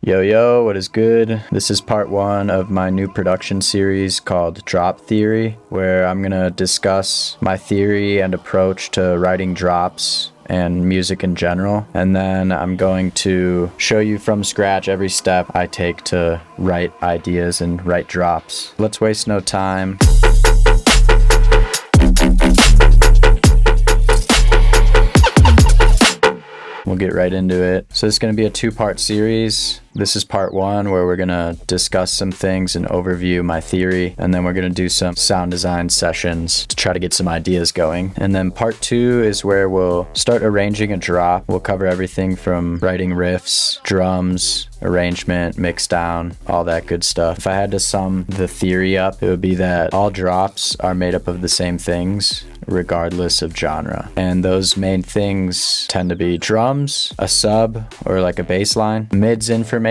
Yo, what is good? This is part one of my new production series called Drop Theory, where I'm gonna discuss my theory and approach to writing drops and music in general. And then I'm going to show you from scratch every step I take to write ideas and write drops. Let's waste no time. We'll get right into it. So it's going to be a two-part series. This is part one, where we're going to discuss some things and overview my theory, and then we're going to do some sound design sessions to try to get some ideas going. And then part two is where we'll start arranging a drop. We'll cover everything from writing riffs, drums, arrangement, mix down, all that good stuff. If I had to sum the theory up, it would be that all drops are made up of the same things, regardless of genre. And those main things tend to be drums, a sub or like a bass line, mids information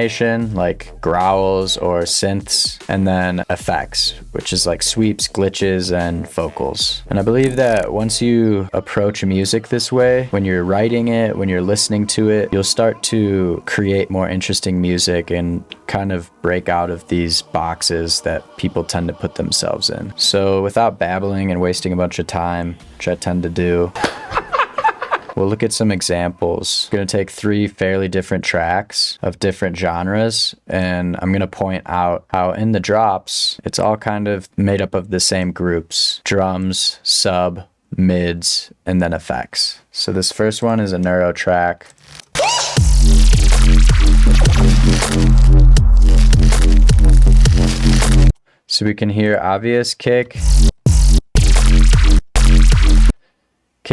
like growls or synths, and then effects, which is like sweeps, glitches, and vocals. And I believe that once you approach music this way, when you're writing it, when you're listening to it, you'll start to create more interesting music and kind of break out of these boxes that people tend to put themselves in. So without babbling and wasting a bunch of time, which I tend to do, we'll look at some examples. I'm going to take three fairly different tracks of different genres, and I'm going to point out how in the drops, it's all kind of made up of the same groups: drums, sub, mids, and then effects. So this first one is a neuro track. So we can hear obvious kick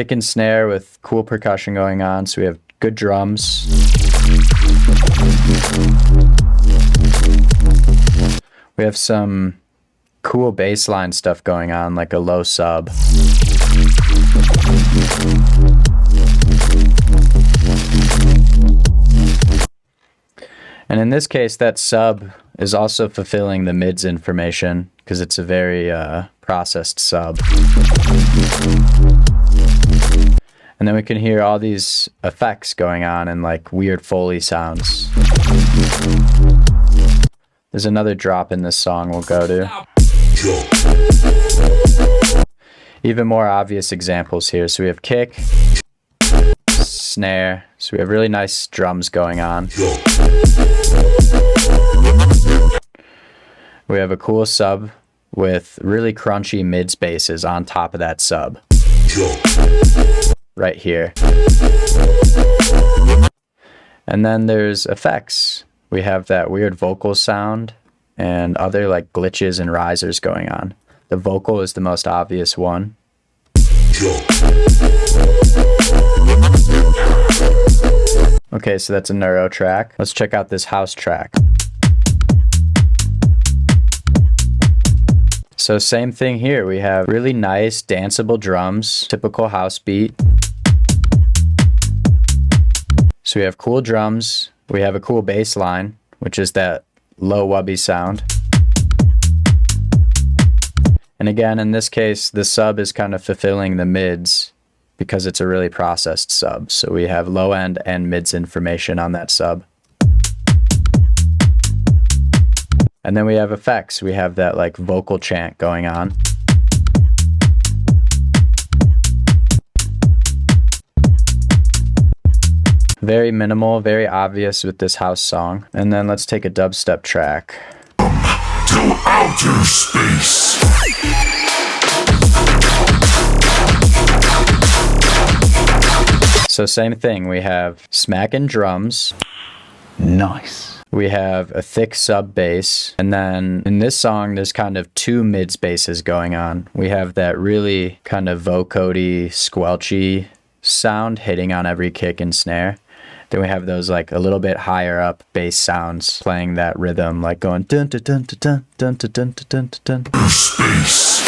and snare with cool percussion going on. So we have good drums. We have some cool bass line stuff going on, like a low sub. And in this case, that sub is also fulfilling the mids information because it's a very processed sub. And then we can hear all these effects going on and like weird Foley sounds. There's another drop in this song we'll go to. Even more obvious examples here. So we have kick, snare. So we have really nice drums going on. We have a cool sub with really crunchy mid spaces on top of that sub. Right here. And then there's effects. We have that weird vocal sound and other like glitches and risers going on. The vocal is the most obvious one. Okay, so that's a neuro track. Let's check out this house track. So same thing here. We have really nice danceable drums, typical house beat. So we have cool drums. We have a cool bass line, which is that low wubby sound. And again, in this case, the sub is kind of fulfilling the mids because it's a really processed sub. So we have low end and mids information on that sub. And then we have effects. We have that like vocal chant going on. Very minimal, very obvious with this house song. And then let's take a dubstep track. To outer space. So same thing. We have smacking drums. Nice. We have a thick sub bass, and then in this song there's kind of two mid spaces going on. We have that really kind of vocody, squelchy sound hitting on every kick and snare. Then we have those like a little bit higher up bass sounds playing that rhythm, like going dun dun dun dun dun dun dun dun dun dun. Space.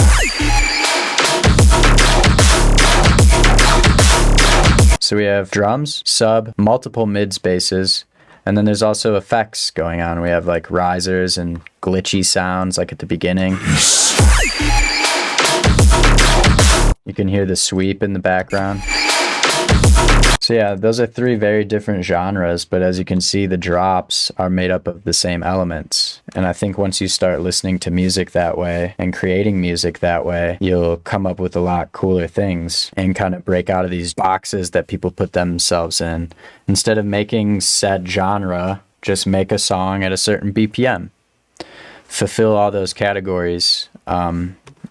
So we have drums, sub, multiple mid spaces. And then there's also effects going on. We have like risers and glitchy sounds like at the beginning. You can hear the sweep in the background. So yeah, those are three very different genres, but as you can see, the drops are made up of the same elements. And I think once you start listening to music that way and creating music that way, you'll come up with a lot cooler things and kind of break out of these boxes that people put themselves in. Instead of making said genre, just make a song at a certain BPM. Fulfill all those categories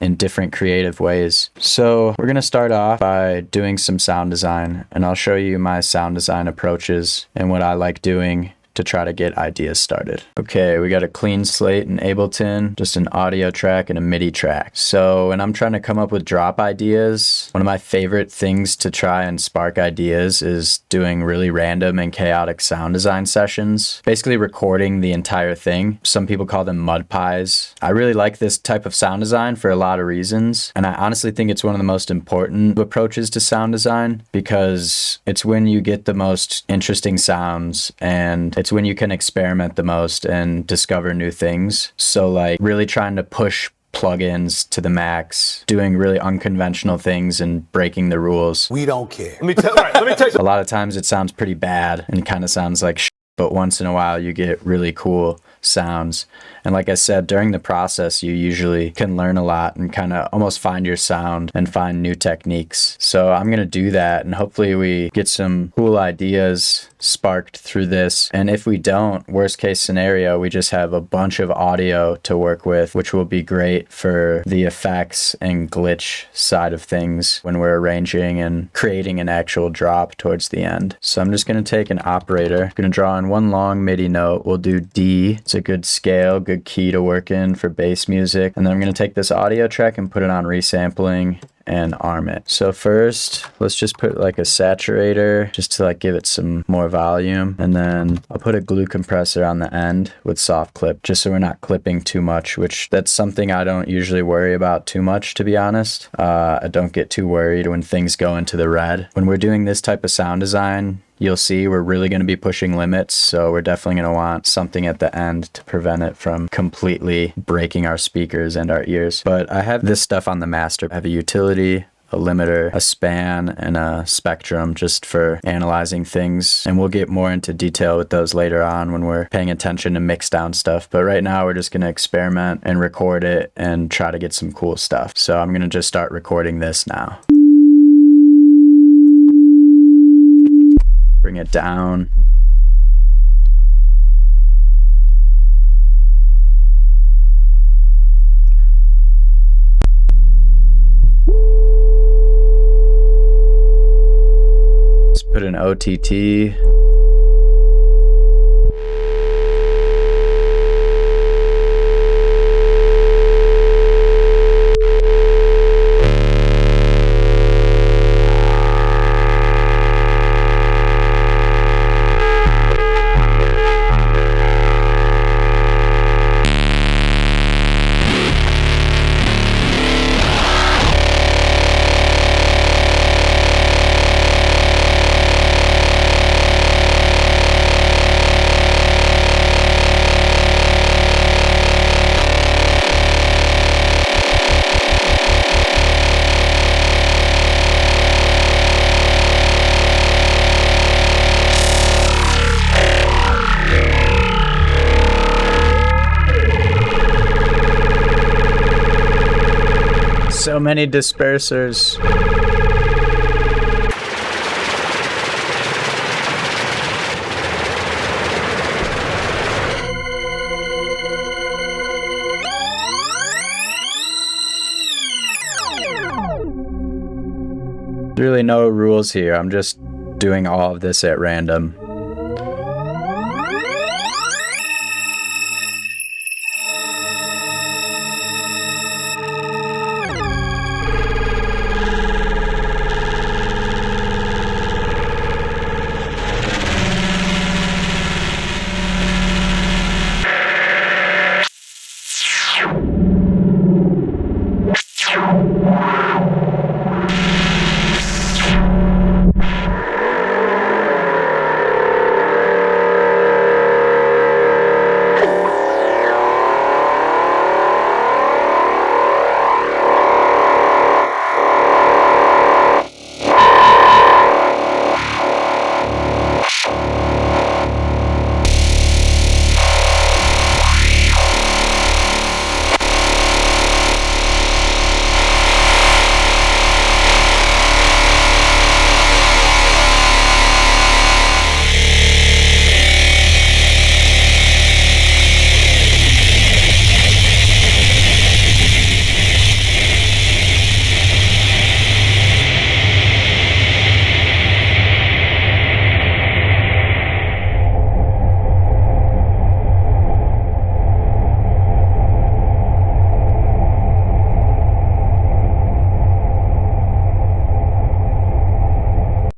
in different creative ways. So we're going to start off by doing some sound design, and I'll show you my sound design approaches and what I like doing to try to get ideas started. Okay, we got a clean slate in Ableton, just an audio track and a MIDI track. So when I'm trying to come up with drop ideas, one of my favorite things to try and spark ideas is doing really random and chaotic sound design sessions, basically recording the entire thing. Some people call them mud pies. I really like this type of sound design for a lot of reasons, and I honestly think it's one of the most important approaches to sound design because it's when you get the most interesting sounds, and it's when you can experiment the most and discover new things. So like really trying to push plugins to the max, doing really unconventional things and breaking the rules. We don't care. Let me tell you. A lot of times it sounds pretty bad and kind of sounds like shit, but once in a while you get really cool sounds. And like I said, during the process, you usually can learn a lot and kind of almost find your sound and find new techniques. So I'm going to do that, and hopefully we get some cool ideas sparked through this. And if we don't, worst case scenario, we just have a bunch of audio to work with, which will be great for the effects and glitch side of things when we're arranging and creating an actual drop towards the end. So I'm just going to take an operator, going to draw in one long MIDI note. We'll do D. It's a good scale, good key to work in for bass music. And then I'm going to take this audio track and put it on resampling and arm it. So first, let's just put like a saturator just to like give it some more volume. And then I'll put a glue compressor on the end with soft clip, just so we're not clipping too much, which that's something I don't usually worry about too much, to be honest. I don't get too worried when things go into the red. When we're doing this type of sound design, you'll see we're really going to be pushing limits, so we're definitely going to want something at the end to prevent it from completely breaking our speakers and our ears. But I have this stuff on the master. I have a utility, a limiter, a span, and a spectrum just for analyzing things. And we'll get more into detail with those later on when we're paying attention to mix down stuff. But right now we're just going to experiment and record it and try to get some cool stuff. So I'm going to just start recording this now. Bring it down. Let's put an OTT. So many dispersers. Really no rules here. I'm just doing all of this at random.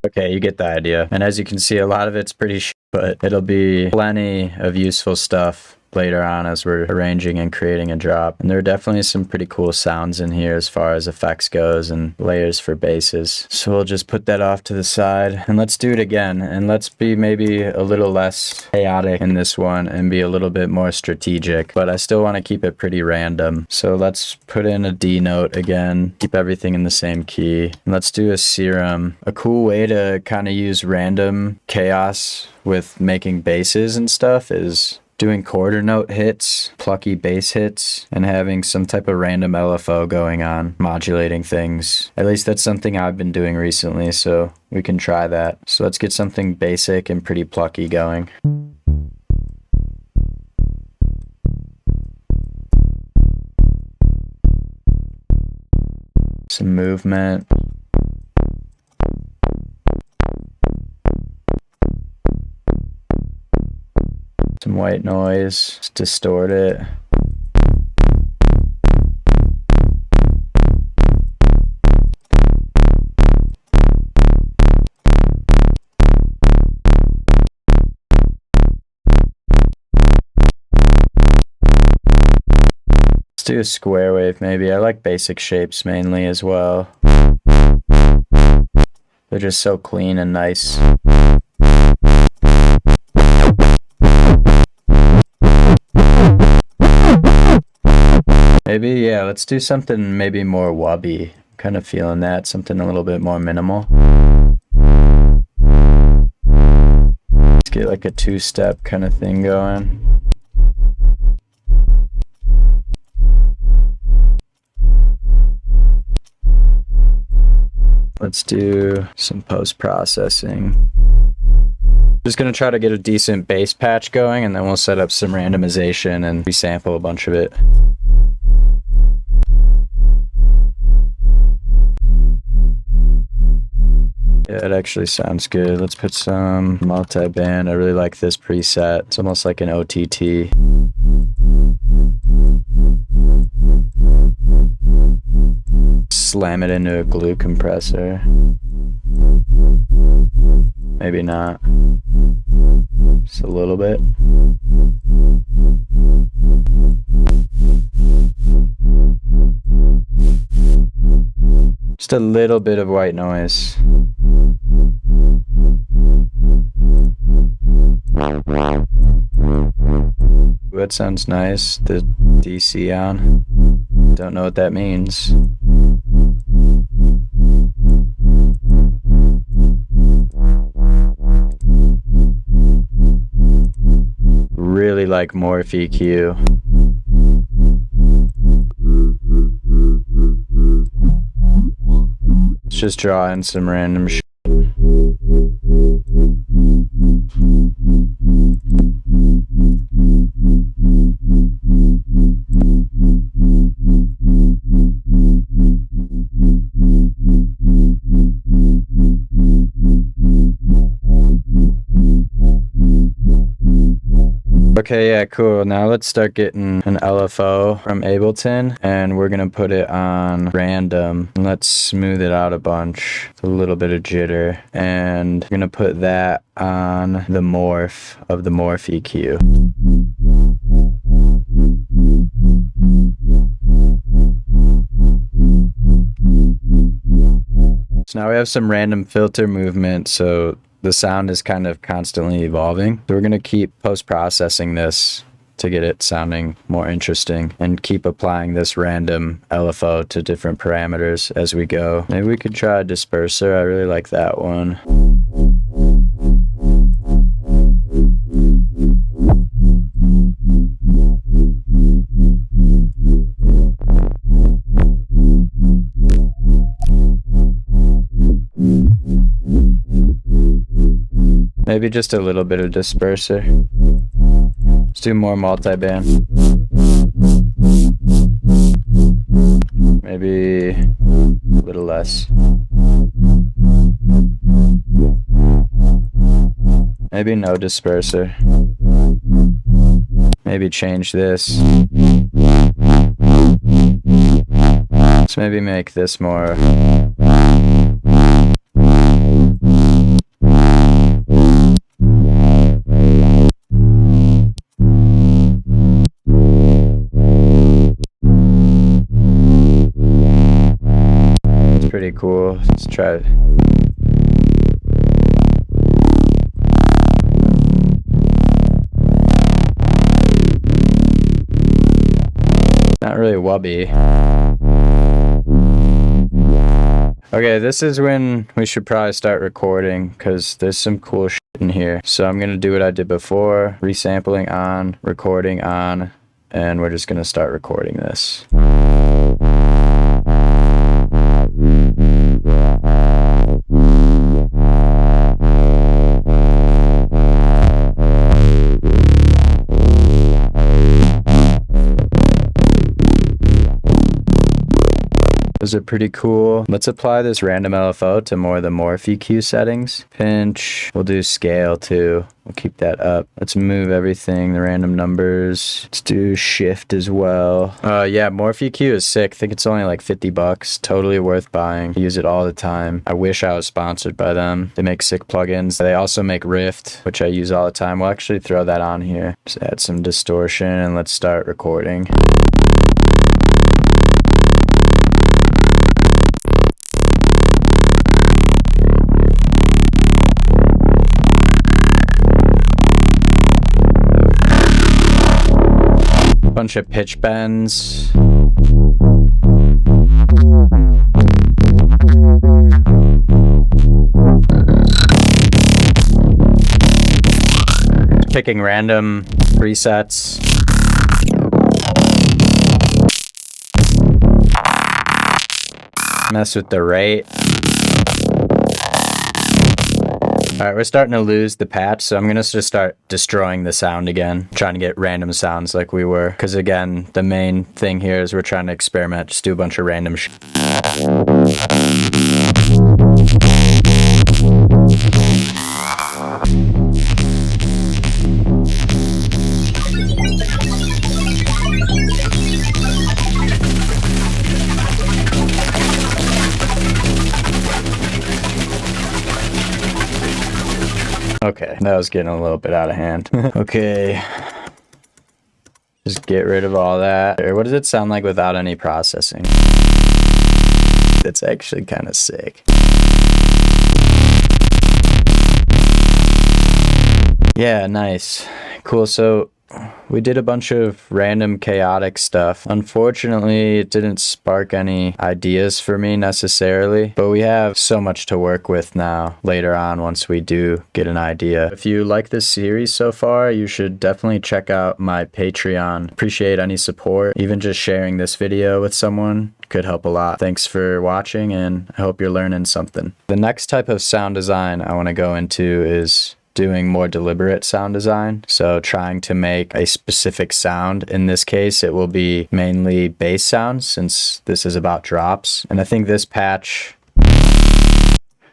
Okay, you get the idea. And as you can see, a lot of it's pretty but it'll be plenty of useful stuff later on as we're arranging and creating a drop. And there are definitely some pretty cool sounds in here as far as effects goes and layers for basses. So we'll just put that off to the side and let's do it again. And let's be maybe a little less chaotic in this one and be a little bit more strategic, but I still want to keep it pretty random. So let's put in a D note again, keep everything in the same key. And let's do a serum. A cool way to kind of use random chaos with making basses and stuff is doing quarter note hits, plucky bass hits, and having some type of random LFO going on, modulating things. At least that's something I've been doing recently, so we can try that. So let's get something basic and pretty plucky going. Some movement. Some white noise, just distort it. Let's do a square wave maybe. I like basic shapes mainly as well. They're just so clean and nice. Maybe, yeah, let's do something maybe more wubby. Kind of feeling that, something a little bit more minimal. Let's get like a two-step kind of thing going. Let's do some post-processing. Just gonna try to get a decent bass patch going and then we'll set up some randomization and resample a bunch of it. Yeah, it actually sounds good. Let's put some multi-band. I really like this preset. It's almost like an OTT. Slam it into a glue compressor. Maybe not. Just a little bit. Just a little bit of white noise. That sounds nice. The DC on. Don't know what that means. Really like Morph EQ. Let's just draw in some random shit. Okay, yeah, cool. Now let's start getting an LFO from Ableton, and we're gonna put it on random. Let's smooth it out a bunch, a little bit of jitter, and we're gonna put that on the morph of the morph EQ. So now we have some random filter movement, so the sound is kind of constantly evolving. So we're going to keep post-processing this to get it sounding more interesting and keep applying this random LFO to different parameters as we go. Maybe we could try a disperser. I really like that one. Maybe just a little bit of disperser. Let's do more multi-band. Maybe a little less. Maybe no disperser. Maybe change this. Let's maybe make this more. cool. Let's try it. Not really wubby. Okay, this is when we should probably start recording because there's some cool shit in here. So I'm gonna do what I did before, resampling on, recording on, and we're just gonna start recording this. Those are pretty cool. Let's apply this random LFO to more of the morph EQ settings. Pinch. We'll do scale too. We'll keep that up. Let's move everything, the random numbers. Let's do shift as well. Yeah, morph EQ is sick. I think it's only like $50. Totally worth buying. I use it all the time. I wish I was sponsored by them. They make sick plugins. They also make Rift, which I use all the time. We'll actually throw that on here. Just add some distortion and let's start recording. Bunch of pitch bends. Picking random presets. Mess with the rate. Alright, we're starting to lose the patch, so I'm gonna just start destroying the sound again. Trying to get random sounds like we were. Because again, the main thing here is we're trying to experiment, just do a bunch of random shit. Okay, that was getting a little bit out of hand. Okay. Just get rid of all that. What does it sound like without any processing? It's actually kind of sick. Yeah, nice. Cool, so we did a bunch of random chaotic stuff. Unfortunately, it didn't spark any ideas for me necessarily, but we have so much to work with now later on once we do get an idea. If you like this series so far, you should definitely check out my Patreon. Appreciate any support. Even just sharing this video with someone could help a lot. Thanks for watching, and I hope you're learning something. The next type of sound design I want to go into is doing more deliberate sound design. So trying to make a specific sound. In this case, it will be mainly bass sounds since this is about drops. And I think this patch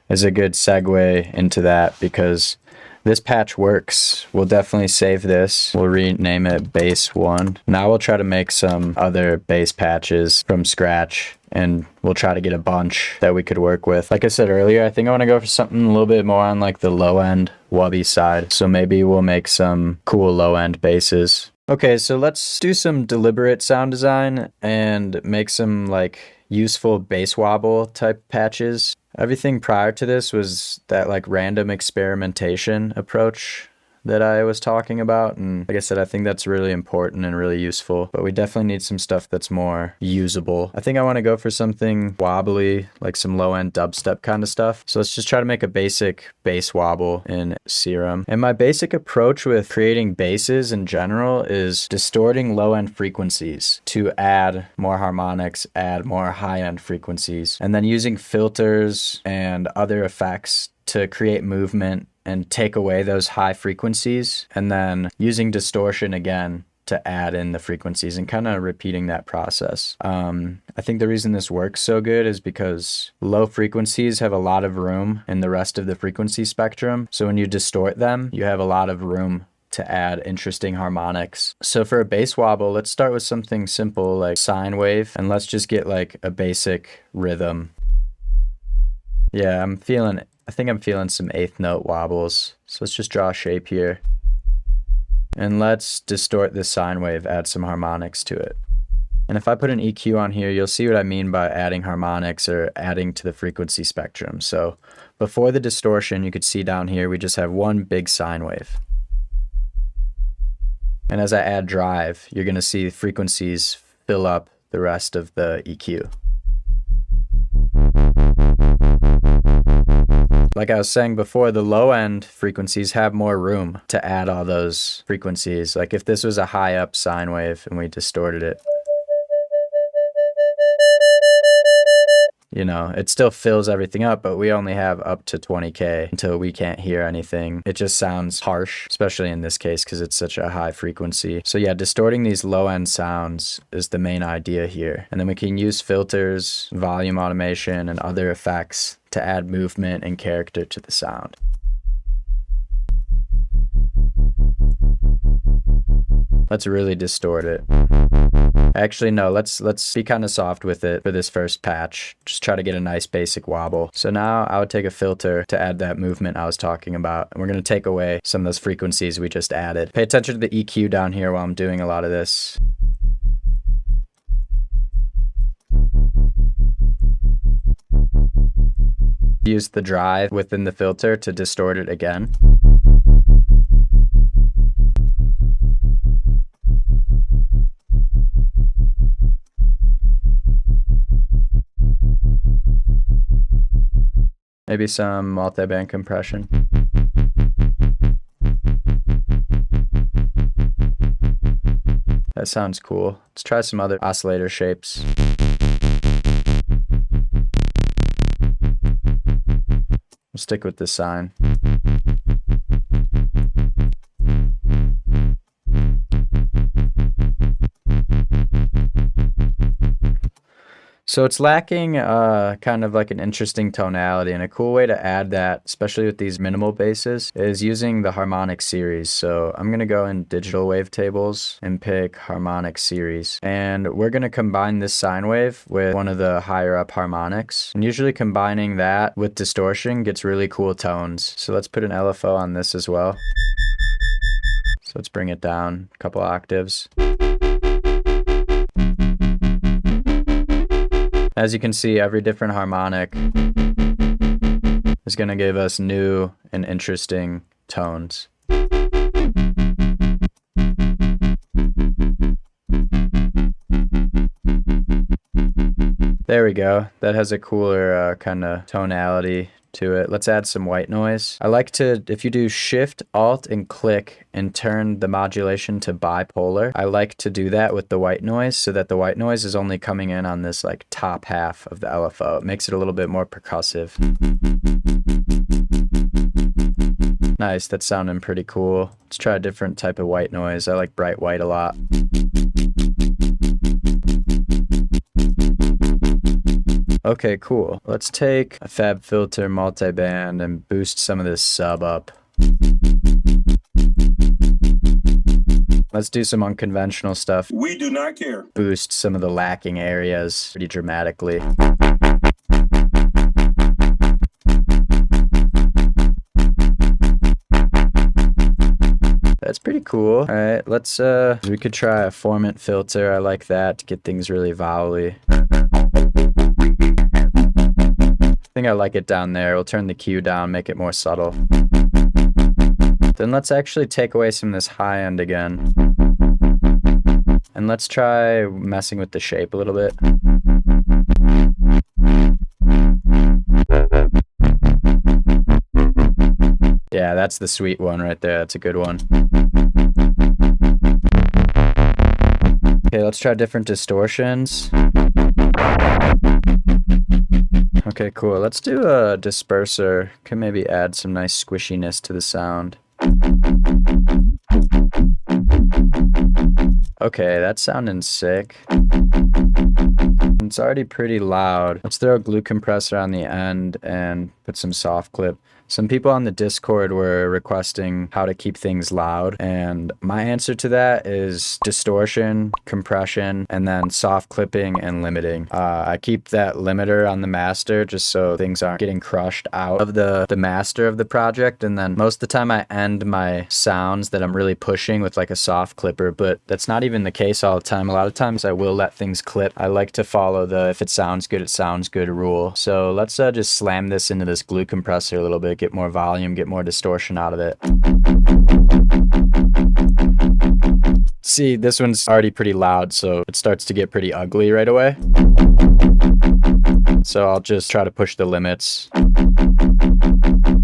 is a good segue into that because this patch works. We'll definitely save this. We'll rename it Bass 1. Now we'll try to make some other bass patches from scratch, and we'll try to get a bunch that we could work with. Like I said earlier, I think I want to go for something a little bit more on like the low end wubby side. So maybe we'll make some cool low end basses. Okay, so let's do some deliberate sound design and make some like useful bass wobble type patches. Everything prior to this was that like random experimentation approach that I was talking about, and like I said, I think that's really important and really useful, but we definitely need some stuff that's more usable. I think I want to go for something wobbly, like some low-end dubstep kind of stuff. So let's just try to make a basic bass wobble in Serum. And my basic approach with creating basses in general is distorting low-end frequencies to add more harmonics, add more high-end frequencies, and then using filters and other effects to create movement and take away those high frequencies, and then using distortion again to add in the frequencies and kind of repeating that process. I think the reason this works so good is because low frequencies have a lot of room in the rest of the frequency spectrum. So when you distort them, you have a lot of room to add interesting harmonics. So for a bass wobble, let's start with something simple like sine wave, and let's just get like a basic rhythm. Yeah, I think I'm feeling some eighth note wobbles. So let's just draw a shape here. And let's distort this sine wave, add some harmonics to it. And if I put an EQ on here, you'll see what I mean by adding harmonics or adding to the frequency spectrum. So before the distortion, you could see down here, we just have one big sine wave. And as I add drive, you're going to see frequencies fill up the rest of the EQ. Like I was saying before, the low end frequencies have more room to add all those frequencies. Like if this was a high up sine wave and we distorted it, you know, it still fills everything up, but we only have up to 20K until we can't hear anything. It just sounds harsh, especially in this case because it's such a high frequency. So yeah, distorting these low end sounds is the main idea here. And then we can use filters, volume automation, and other effects to add movement and character to the sound. Let's really distort it. Actually, no, let's be kind of soft with it for this first patch. Just try to get a nice basic wobble. So now I would take a filter to add that movement I was talking about. And we're going to take away some of those frequencies we just added. Pay attention to the EQ down here while I'm doing a lot of this. Use the drive within the filter to distort it again. Maybe some multi-band compression. That sounds cool. Let's try some other oscillator shapes. We'll stick with the sine. So it's lacking kind of like an interesting tonality, and a cool way to add that, especially with these minimal basses, is using the harmonic series. So I'm going to go in digital wavetables and pick harmonic series. And we're going to combine this sine wave with one of the higher up harmonics. And usually combining that with distortion gets really cool tones. So let's put an LFO on this as well. So let's bring it down a couple octaves. As you can see, every different harmonic is going to give us new and interesting tones. There we go. That has a cooler kind of tonality to it. Let's add some white noise. I like to, if you do Shift, Alt, and click and turn the modulation to bipolar, I like to do that with the white noise so that the white noise is only coming in on this like top half of the LFO. It makes it a little bit more percussive. Nice, that's sounding pretty cool. Let's try a different type of white noise. I like bright white a lot. Okay, cool. Let's take a Fab Filter multiband and boost some of this sub up. Let's do some unconventional stuff. We do not care. Boost some of the lacking areas pretty dramatically. That's pretty cool. All right, let's, we could try a formant filter. I like that to get things really vowely. I think I like it down there. We'll turn the Q down, make it more subtle. Then let's actually take away some of this high end again. And let's try messing with the shape a little bit. Yeah, that's the sweet one right there. That's a good one. Okay, let's try different distortions. Okay, cool. Let's do a disperser. Can maybe add some nice squishiness to the sound. Okay, that's sounding sick. It's already pretty loud. Let's throw a glue compressor on the end and put some soft clip. Some people on the Discord were requesting how to keep things loud, and my answer to that is distortion, compression, and then soft clipping and limiting. I keep that limiter on the master just so things aren't getting crushed out of the master of the project, and then most of the time I end my sounds that I'm really pushing with like a soft clipper, but that's not even the case all the time. A lot of times I will let things clip. I like to follow the if it sounds good, it sounds good rule. So let's just slam this into this glue compressor a little bit, get more volume, get more distortion out of it. See, this one's already pretty loud, so it starts to get pretty ugly right away. So I'll just try to push the limits.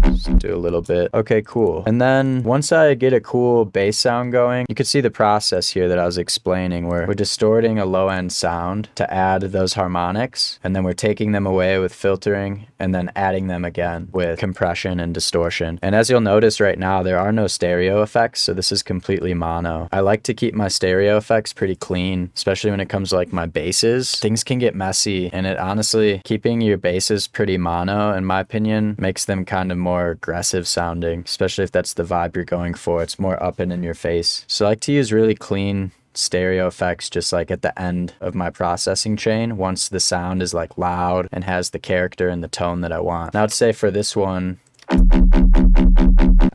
Just do a little bit. Okay, cool. And then once I get a cool bass sound going, you can see the process here that I was explaining where we're distorting a low end sound to add those harmonics, and then we're taking them away with filtering and then adding them again with compression and distortion. And as you'll notice right now, there are no stereo effects, so this is completely mono. I like to keep my stereo effects pretty clean, especially when it comes to like my basses. Things can get messy, and it honestly, keeping your basses pretty mono, in my opinion, makes them kind of more aggressive sounding, especially if that's the vibe you're going for. It's more up and in your face. So I like to use really clean stereo effects just like at the end of my processing chain once the sound is like loud and has the character and the tone that I want. Now I'd say for this one,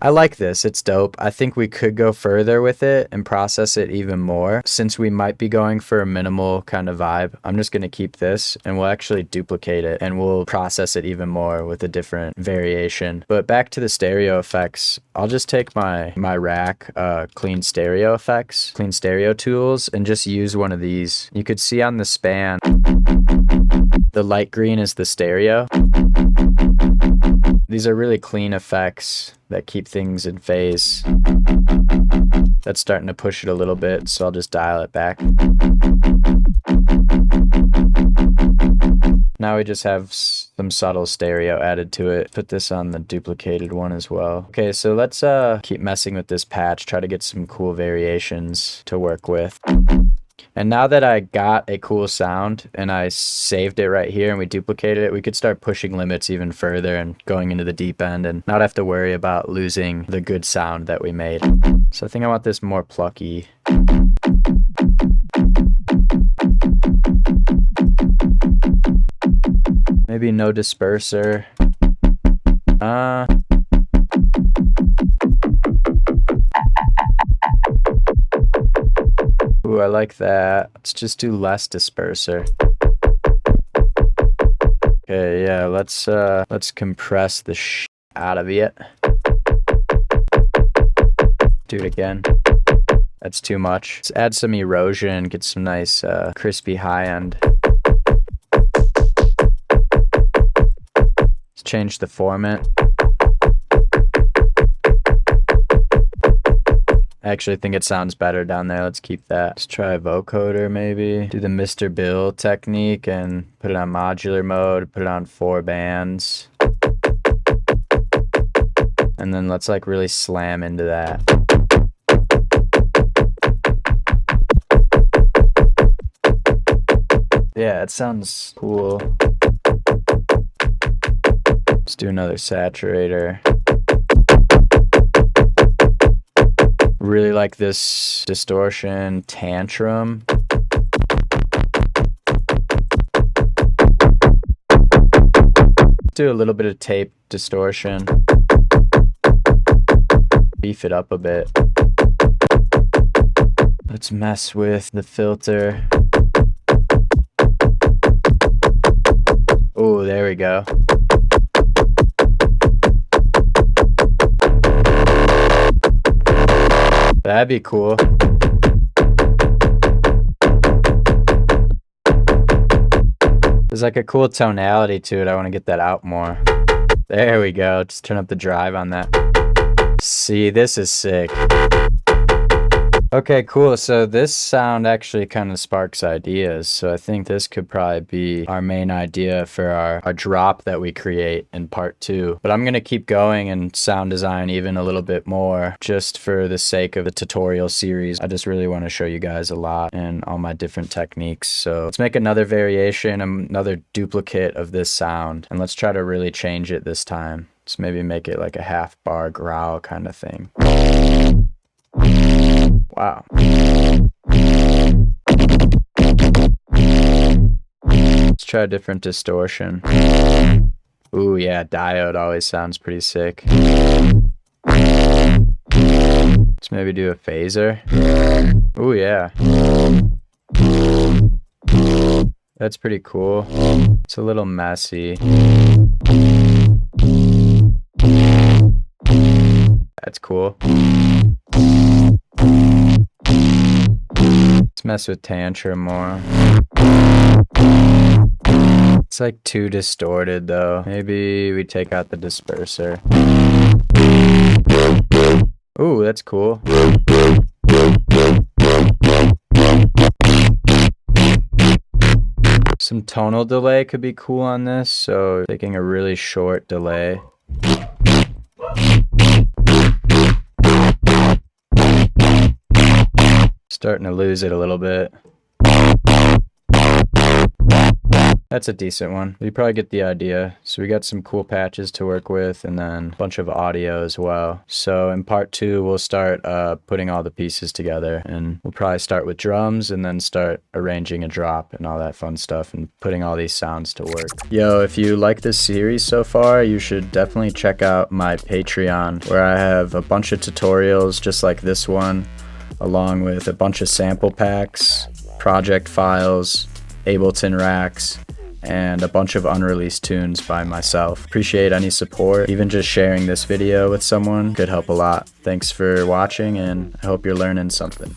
I like this. It's dope. I think we could go further with it and process it even more. Since we might be going for a minimal kind of vibe, I'm just going to keep this and we'll actually duplicate it and we'll process it even more with a different variation. But back to the stereo effects, I'll just take my rack clean stereo effects, clean stereo tools, and just use one of these. You could see on the span, the light green is the stereo. These are really clean effects that keep things in phase. That's starting to push it a little bit, so I'll just dial it back. Now we just have some subtle stereo added to it. Put this on the duplicated one as well. Okay, so let's keep messing with this patch, try to get some cool variations to work with. And now that I got a cool sound and I saved it right here and we duplicated it, we could start pushing limits even further and going into the deep end and not have to worry about losing the good sound that we made. So I think I want this more plucky. Maybe no disperser. Ooh, I like that. Let's just do less disperser. Okay, yeah, let's compress the out of it. Do it again. That's too much. Let's add some erosion, get some nice crispy high end. Let's change the format. I actually think it sounds better down there. Let's keep that. Let's try a vocoder maybe. Do the Mr. Bill technique and put it on modular mode, put it on 4 bands. And then let's like really slam into that. Yeah, it sounds cool. Let's do another saturator. Really like this distortion tantrum. Do a little bit of tape distortion. Beef it up a bit. Let's mess with the filter. Oh, there we go. That'd be cool. There's like a cool tonality to it. I want to get that out more. There we go. Just turn up the drive on that. See, this is sick. Okay, cool. So this sound actually kind of sparks ideas. So I think this could probably be our main idea for our drop that we create in part 2. But I'm going to keep going and sound design even a little bit more just for the sake of the tutorial series. I just really want to show you guys a lot and all my different techniques. So let's make another variation, another duplicate of this sound, and let's try to really change it this time. Let's maybe make it like a half bar growl kind of thing. Wow. Let's try a different distortion. Ooh, yeah, diode always sounds pretty sick. Let's maybe do a phaser. Ooh, yeah. That's pretty cool. It's a little messy. That's cool. Let's mess with tantrum more. It's like too distorted though. Maybe we take out the disperser. Ooh, that's cool. Some tonal delay could be cool on this, so taking a really short delay. Starting to lose it a little bit. That's a decent one. You probably get the idea. So we got some cool patches to work with and then a bunch of audio as well. So in part 2, we'll start putting all the pieces together, and we'll probably start with drums and then start arranging a drop and all that fun stuff and putting all these sounds to work. Yo, if you like this series so far, you should definitely check out my Patreon, where I have a bunch of tutorials just like this one, along with a bunch of sample packs, project files, Ableton racks, and a bunch of unreleased tunes by myself. Appreciate any support. Even just sharing this video with someone could help a lot. Thanks for watching, and I hope you're learning something.